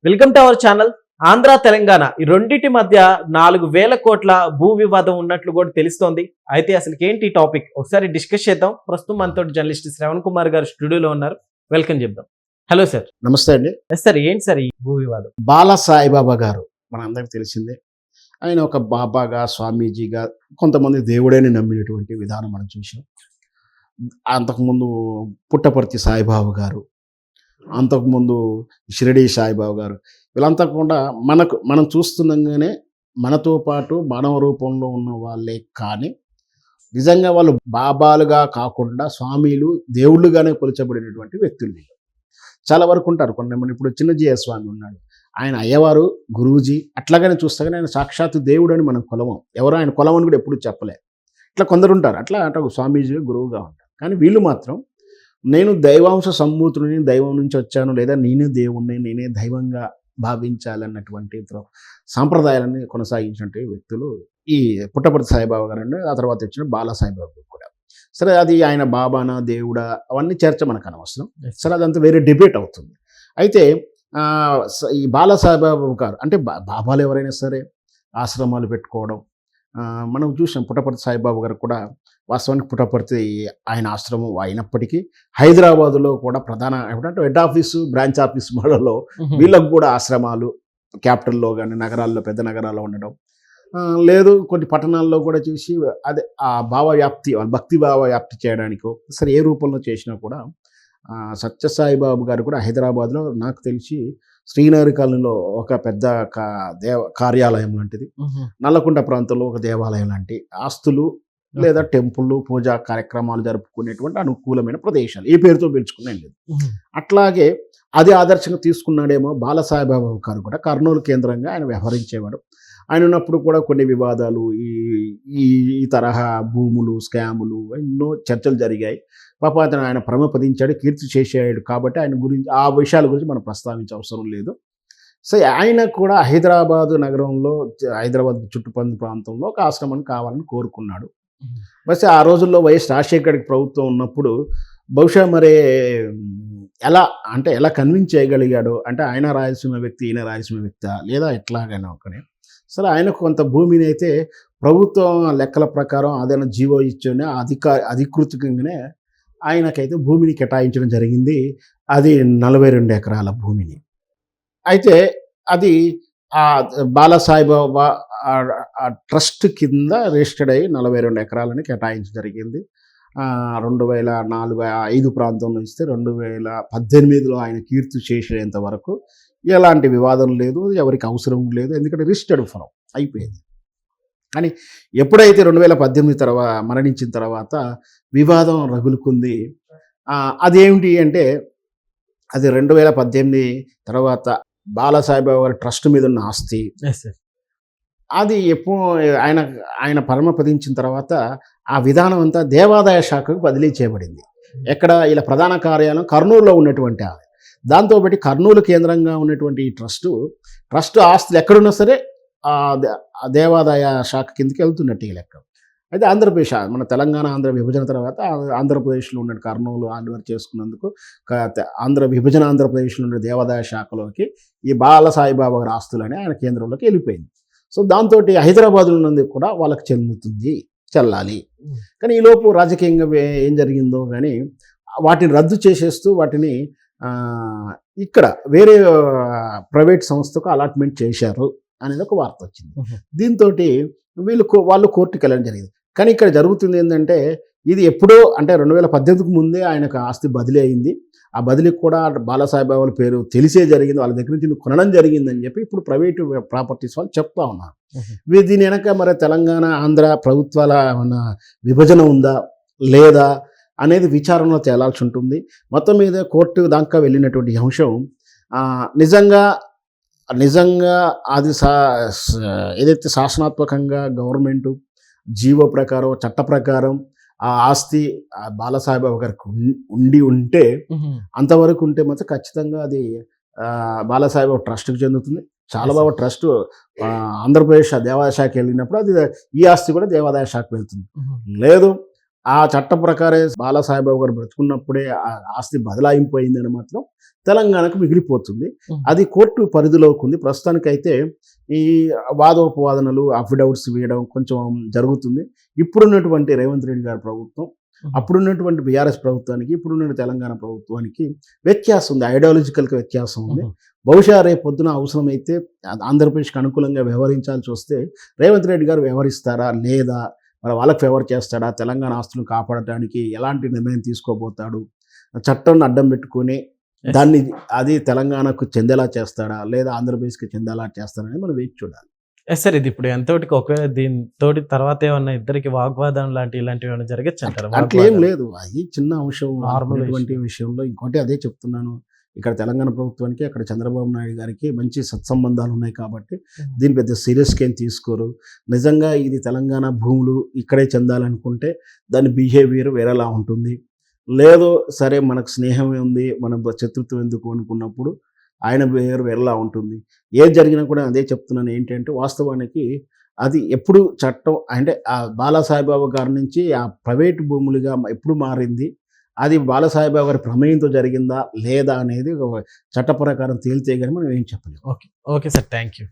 Welcome to our channel. Andhra Telangana ఈ రెండింటి మధ్య 4,000 కోట్ల భూ వివాదం ఉన్నట్లు కూడా తెలుస్తోంది. అయితే అసలు ఏంటి టాపిక్ ఒకసారి డిస్కస్ చేద్దాం. ప్రస్తుతం మనతో జర్నలిస్ట్ శ్రవణ్ కుమార్ గారు స్టూడియోలో ఉన్నారు. వెల్కమ్ చెప్దాం. Hello sir. నమస్తే అండి. సార్ ఏంటి సార్ ఈ భూ వివాదం? బాలా సాయిబాబా గారు మన అందరికి తెలిసిందే. ఆయన ఒక బాబాగా, స్వామీజీగా, కొంతమంది దేవుడని నమ్మినటువంటి విధానం మనం చూసాం. అంతకుముందు పుట్టపర్తి సాయిబాబా గారు, అంతకుముందు షిరిడి సాయిబాబా గారు, వీళ్ళంతా కూడా మనం చూస్తుండగానే మనతో పాటు మానవ రూపంలో ఉన్న వాళ్ళే, కానీ నిజంగా వాళ్ళు బాబాలుగా కాకుండా స్వామీలు, దేవుళ్ళుగానే కొలిచబడినటువంటి వ్యక్తులు వీళ్ళు. చాలా వరకు ఉంటారు. కొంతమంది ఇప్పుడు చిన్నజీయ స్వామి ఉన్నాడు, ఆయన అయ్యవారు, గురూజీ అట్లాగానే చూస్తాగానే ఆయన సాక్షాత్తు దేవుడు అని మనం కొలవం. ఎవరు ఆయన కొలవని కూడా ఎప్పుడు చెప్పలే. ఇట్లా కొందరు ఉంటారు, అట్లా స్వామీజీగా గురువుగా ఉంటారు. కానీ వీళ్ళు మాత్రం నేను దైవాంశ సంభూతుడిని, దైవం నుంచి వచ్చాను, లేదా నేనే దేవుణ్ణి, నేనే దైవంగా భావించాలన్నటువంటి సాంప్రదాయాలని కొనసాగించినటువంటి వ్యక్తులు ఈ పుట్టపర్తి సాయిబాబా గారు, ఆ తర్వాత వచ్చిన బాలా సాయిబాబా కూడా. సరే, అది ఆయన బాబానా దేవుడా అవన్నీ చర్చ మనకు అనవసరం. సరే, అదంతా వేరే డిబేట్ అవుతుంది. అయితే ఈ బాలా సాయిబాబా గారు అంటే బాబాలు ఎవరైనా సరే ఆశ్రమాలు పెట్టుకోవడం మనం చూసాం. పుట్టపర్తి సాయిబాబా గారు కూడా వాస్తవానికి పుట్టపర్తి ఆయన ఆశ్రమం అయినప్పటికీ హైదరాబాదులో కూడా ప్రధాన ఏమిటంటే హెడ్ ఆఫీసు, బ్రాంచ్ ఆఫీస్ మోడల్లో వీళ్ళకు కూడా ఆశ్రమాలు క్యాపిటల్లో కానీ నగరాల్లో, పెద్ద నగరాల్లో ఉండడం లేదు. కొన్ని పట్టణాల్లో కూడా చూసి అదే ఆ భావవ్యాప్తి, భక్తి భావ వ్యాప్తి చేయడానికో సరే ఏ రూపంలో చేసినా కూడా సత్యసాయిబాబు గారు కూడా హైదరాబాద్లో నాకు తెలిసి శ్రీనగర్ కాలనీలో ఒక పెద్ద కార్యాలయం లాంటిది, నల్లకుంట ప్రాంతంలో ఒక దేవాలయం లాంటి ఆస్తులు లేదా టెంపుల్, పూజా కార్యక్రమాలు జరుపుకునేటువంటి అనుకూలమైన ప్రదేశాలు ఈ పేరుతో పిలుచుకునే లేదు. అట్లాగే అది ఆదర్శంగా తీసుకున్నాడేమో బాలా సాయిబాబా గారు కూడా. కర్నూలు కేంద్రంగా ఆయన వ్యవహరించేవాడు. ఆయన ఉన్నప్పుడు కూడా కొన్ని వివాదాలు, ఈ తరహా భూములు, స్కాములు ఎన్నో చర్చలు జరిగాయి. పాపం అతను ఆయన పరమపదించాడు, కీర్తి చేసేయాడు. కాబట్టి ఆయన గురించి ఆ విషయాల గురించి మనం ప్రస్తావించే అవసరం లేదు. సో ఆయన కూడా హైదరాబాదు నగరంలో, హైదరాబాద్ చుట్టుపక్కల ప్రాంతంలో ఒక ఆశ్రమం కావాలని కోరుకున్నాడు. బస్ ఆ రోజుల్లో వైఎస్ రాజశేఖర్ ప్రభుత్వం ఉన్నప్పుడు బహుశా మరి ఎలా కన్విన్స్ చేయగలిగాడు అంటే, ఆయన రాయలసీమ వ్యక్తి, ఈయన రాయలసీమ వ్యక్తి, లేదా ఎట్లాగైనా ఒకనే సరే ఆయనకు కొంత భూమిని అయితే ప్రభుత్వం లెక్కల ప్రకారం అదైనా జీవో ఇచ్చిన అధికృతంగానే ఆయనకైతే భూమిని కేటాయించడం జరిగింది. అది 42 ఎకరాల భూమిని. అయితే అది బాలా సాయిబాబా ట్రస్ట్ కింద రిజిస్టర్డ్ అయ్యి 42 ఎకరాలని కేటాయించడం జరిగింది. 2004-05 ప్రాంతంలో ఇస్తే 2018లో ఆయన కీర్తి చేసేంత వరకు ఎలాంటి వివాదం లేదు, ఎవరికి అవసరం లేదు. ఎందుకంటే రిజిస్టర్డ్ ఫలం అయిపోయింది. కానీ ఎప్పుడైతే 2018 మరణించిన తర్వాత వివాదం రగులుకుంది. అదేమిటి అంటే, అది 2018 తర్వాత బాలా సాయిబాబా గారి ట్రస్ట్ మీద ఉన్న ఆస్తి. అది ఎప్పుడు ఆయన పరమపదించిన తర్వాత ఆ విధానం అంతా దేవాదాయ శాఖకు బదిలీ చేయబడింది. ఎక్కడ ఇలా ప్రధాన కార్యాలయం కర్నూలులో ఉన్నటువంటి దాంతో బట్టి కర్నూలు కేంద్రంగా ఉన్నటువంటి ఈ ట్రస్ట్ ఆస్తులు ఎక్కడున్నా సరే దేవాదాయ శాఖ కిందకి వెళ్తున్నట్టు ఈ లెక్క. అయితే ఆంధ్రప్రదేశ్, మన తెలంగాణ ఆంధ్ర విభజన తర్వాత ఆంధ్రప్రదేశ్లో ఉన్న కర్నూలు ఆంధ్ర చేసుకున్నందుకు ఆంధ్రప్రదేశ్లో ఉన్న దేవాదాయ శాఖలోకి ఈ బాలా సాయిబాబా గారి ఆస్తులని ఆయన కేంద్రంలోకి వెళ్ళిపోయింది. సో దాంతో హైదరాబాద్లో ఉన్నందుకు కూడా వాళ్ళకి చెల్లాలి. కానీ ఈలోపు రాజకీయంగా ఏం జరిగిందో కానీ వాటిని రద్దు చేసేస్తూ వాటిని ఇక్కడ వేరే ప్రైవేట్ సంస్థకు అలాట్మెంట్ చేశారు అనేది ఒక వార్త వచ్చింది. దీంతో వాళ్ళు కోర్టుకు వెళ్ళడం జరిగింది. కానీ ఇక్కడ జరుగుతుంది ఏంటంటే, ఇది ఎప్పుడో అంటే 2018కు ముందే ఆయనకు ఆస్తి బదిలీ అయింది. ఆ బదిలీకి కూడా బాలా సాయిబాబా పేరు తెలిసే జరిగింది, వాళ్ళ దగ్గర నుంచి కొనడం జరిగిందని చెప్పి ఇప్పుడు ప్రైవేటు ప్రాపర్టీస్ వాళ్ళు చెప్తా ఉన్నారు. దీని వెనక మరి తెలంగాణ ఆంధ్ర ప్రభుత్వాల ఏమన్నా విభజన ఉందా లేదా అనేది విచారణలో తేలాల్సి ఉంటుంది. మొత్తం మీద కోర్టు దాకా వెళ్ళినటువంటి అంశం నిజంగా అది ఏదైతే శాసనాత్మకంగా గవర్నమెంటు జీవో ప్రకారం, చట్ట ప్రకారం ఆ ఆస్తి బాలా సాయిబాబా గారికి ఉంటే అంతవరకు ఉంటే మాత్రం ఖచ్చితంగా అది బాలా సాయిబాబా ట్రస్ట్కి చెందుతుంది. చాలా బాగా ట్రస్ట్ ఆంధ్రప్రదేశ్ దేవాదాయ శాఖ వెళ్ళినప్పుడు అది ఈ ఆస్తి కూడా దేవాదాయ శాఖకు వెళ్తుంది. లేదు ఆ చట్ట ప్రకారం బాలాసాహెబరావు గారు బ్రతుకున్నప్పుడే ఆ ఆస్తి బదలాయింపు అయిందని మాత్రం తెలంగాణకు మిగిలిపోతుంది. అది కోర్టు పరిధిలోకి ఉంది. ప్రస్తుతానికైతే ఈ వాదోపవాదనలు, అఫిడవిట్స్ వేయడం కొంచెం జరుగుతుంది. ఇప్పుడున్నటువంటి రేవంత్ రెడ్డి గారి ప్రభుత్వం, అప్పుడున్నటువంటి బీఆర్ఎస్ ప్రభుత్వానికి, ఇప్పుడున్న తెలంగాణ ప్రభుత్వానికి వ్యత్యాసం ఉంది. ఐడియాలజికల్గా వ్యత్యాసం ఉంది. బహుశా రేపు పొద్దున అవసరమైతే ఆంధ్రప్రదేశ్కి అనుకూలంగా వ్యవహరించాల్సి వస్తే రేవంత్ రెడ్డి గారు వ్యవహరిస్తారా లేదా, మరి వాళ్ళకి ఫేవర్ చేస్తాడా, తెలంగాణ ఆస్తులను కాపాడటానికి ఎలాంటి నిర్ణయం తీసుకోబోతాడు, చట్టాన్ని అడ్డం పెట్టుకొని దాన్ని అది తెలంగాణకు చెందేలా చేస్తాడా లేదా ఆంధ్రప్రదేశ్కి చెందేలా చేస్తాడా అనేది మనం వేచి చూడాలి. సార్ ఇది ఇప్పుడు ఎంతోటికి ఒకవేళ దీనితోటి తర్వాత ఏమన్నా ఇద్దరికి వాగ్వాదం ఇలాంటివి ఏమైనా జరగచ్చు అంటారు? అట్లా ఏం లేదు, అది చిన్న అంశం. Normal అటువంటి విషయంలో ఇంకోటి అదే చెప్తున్నాను, ఇక్కడ తెలంగాణ ప్రభుత్వానికి అక్కడ చంద్రబాబు నాయుడు గారికి మంచి సత్సంబంధాలు ఉన్నాయి కాబట్టి దీని పెద్ద సీరియస్గా ఏం తీసుకోరు. నిజంగా ఇది తెలంగాణ భూములు ఇక్కడే చెందాలనుకుంటే దాని బిహేవియర్ వేరేలా ఉంటుంది. లేదు సరే మనకు స్నేహమే ఉంది, మన శత్రుత్వం ఎందుకు అనుకున్నప్పుడు ఆయన బిహేవియర్ వేరేలా ఉంటుంది. ఏది జరిగినా కూడా అదే చెప్తున్నాను, ఏంటంటే వాస్తవానికి అది ఎప్పుడు చట్టం అంటే ఆ బాలాసాహెబరావు గారి నుంచి ఆ ప్రైవేటు భూములుగా ఎప్పుడు మారింది, అది బాలాసాహెబరావు గారి ప్రమేయంతో జరిగిందా లేదా అనేది చట్ట ప్రకారం తేలితే కానీ మనం ఏం చెప్పలేము. Okay sir, thank you.